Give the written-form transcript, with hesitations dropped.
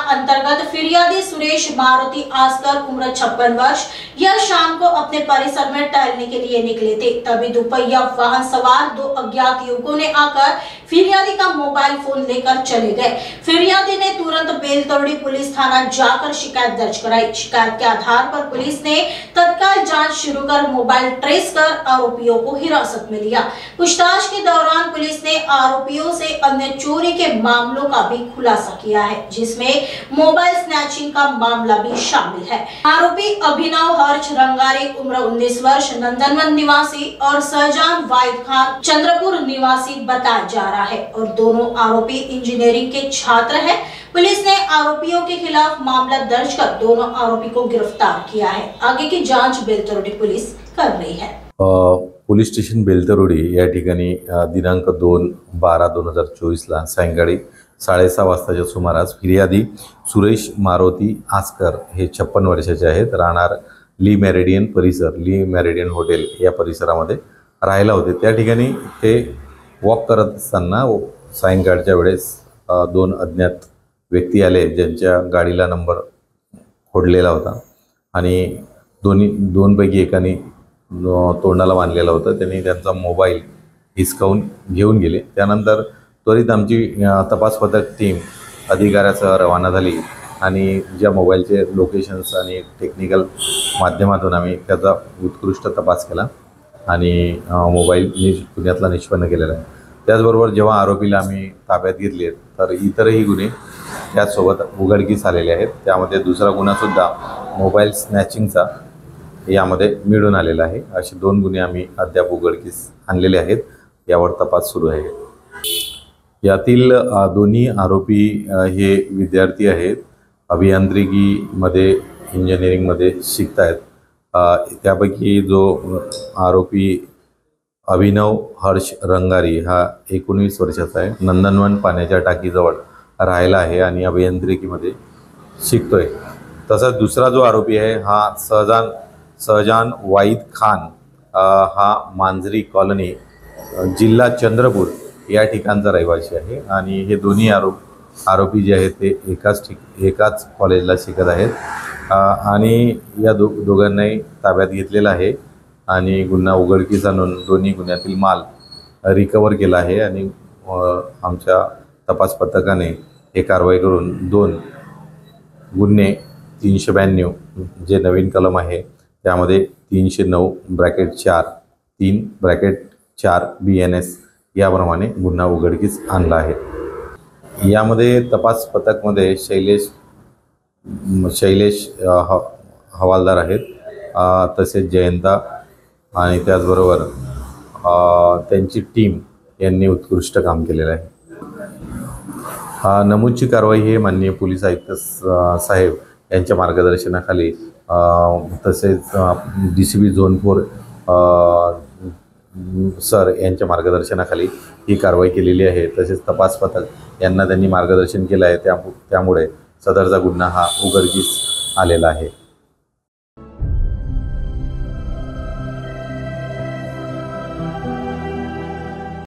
अंतर्गत फिरियादी सुरेश मारुति आस्कर उम्र 56 वर्ष यह शाम को अपने परिसर में टहलने के लिए निकले थे। तभी दोपहिया वाहन सवार दो अज्ञात युवकों ने आकर फिरियादी का मोबाइल फोन लेकर चले गए। फिरियादी ने तुरंत बेलतोड़ी पुलिस थाना जाकर शिकायत दर्ज कराई। शिकायत के आधार पर पुलिस ने तत्काल जांच शुरू कर मोबाइल ट्रेस कर आरोपियों को हिरासत में लिया। पूछताछ के दौरान पुलिस ने आरोपियों से अन्य चोरी के मामलों का भी खुलासा किया है, जिसमें मोबाइल स्नैचिंग का मामला भी शामिल है। आरोपी अभिनव हर्ष रंगारी उम्र 19 वर्ष नंदनवन निवासी और सहजान वाहिद खान चंद्रपुर निवासी बताया जा रहा है और दोनों आरोपी इंजीनियरिंग के छात्र हैं। पुलिस ने आरोपियों के खिलाफ मामला दर्ज कर दोनों आरोपी को गिरफ्तार किया है। आगे की जांच बेलतरोडी पुलिस कर रही है। पोलीस स्टेशन बेलतरोडी या ठिकाणी दिनांक 2/12/2024 ला सायंकाळी 6:30 वाजताच्या सुमारास फिर्यादी सुरेश मारुति आस्कर हे 56 वर्षाचे आहेत, राहणार ली मेरिडियन परिसर, ली मेरिडियन हॉटेल या परिसरामध्ये राहायला होते। त्या ठिकाणी ते वॉक करत असताना सायंकाळच्या वेळेस दोन अज्ञात व्यक्ती आले, ज्यांच्या गाडीला नंबर खोडलेला होता आणि दोनपैकी एकाने तोंडाला बांधलेला होता। त्यांनी त्यांचा मोबाईल हिसकावून घेऊन गेले। त्यानंतर त्वरित आमची तपास पथक टीम अधिकाऱ्यासह रवाना झाली आणि ज्या मोबाईलचे लोकेशन्स आणि टेक्निकल माध्यमातून आम्ही त्याचा उत्कृष्ट तपास केला आणि मोबाईल पुण्यातला निष्पन्न केलेला आहे। त्याचबरोबर जेव्हा आरोपीला आम्ही ताब्यात घेतले तर इतरही गुन्हे त्यासोबत उघडकीस आलेले आहेत। त्यामध्ये दुसरा गुन्हासुद्धा मोबाईल स्नॅचिंगचा यामध्ये मिळून आलेला आहे। असे 2 गुन्हे आम्ही अद्याप उघडकीस आणलेले आहेत। यावर तपास सुरू आहे। यातील दोन्ही आरोपी हे विद्यार्थी आहेत, अभियांत्रिकीमध्ये इंजिनिअरिंगमध्ये शिकत आहेत। त्यापैकी जो आरोपी अभिनव हर्ष रंगारी हा 19 वर्षाचा आहे, नंदनवन पाण्याच्या टाकीजवळ राहायला आहे आणि अभियांत्रिकीमध्ये शिकतोय। तसंच दुसरा जो आरोपी आहे हा सहजान वाहिद खान हा मांजरी कॉलनी जिल्हा चंद्रपूर या ठिकाणचा रहिवासी आहे आणि हे दोन्ही आरोपी जे आहेत ते एकाच कॉलेजला शिकत आहेत आणि या दोघांनाही ताब्यात घेतलेला आहे आणि गुन्हा उघडकीस आणून दोन्ही गुन्ह्यातील माल रिकवर केला आहे आणि आमच्या तपास पथकाने हे कारवाई करून 2 गुन्हे 392 जे नवीन कलम आहे त्यामध्ये 309/4 3/4 BNS याप्रमाणे गुन्हा उघडकीस आणला आहे। यामध्ये तपास पथकमध्ये शैलेश हवालदार आहेत, तसेच जयंता आणि त्याचबरोबर त्यांची टीम यांनी उत्कृष्ट काम केलेलं आहे। नमूदची कारवाई हे माननीय पोलीस आयुक्त साहेब यांच्या मार्गदर्शनाखाली तसेच DCP झोन 4 सर यांच्या मार्गदर्शनाखाली ही कारवाई केलेली आहे। तसेच तपास पथक यांना त्यांनी मार्गदर्शन केलं आहे, त्यामुळे सदरचा गुन्हा हा उघडकीस आलेला आहे।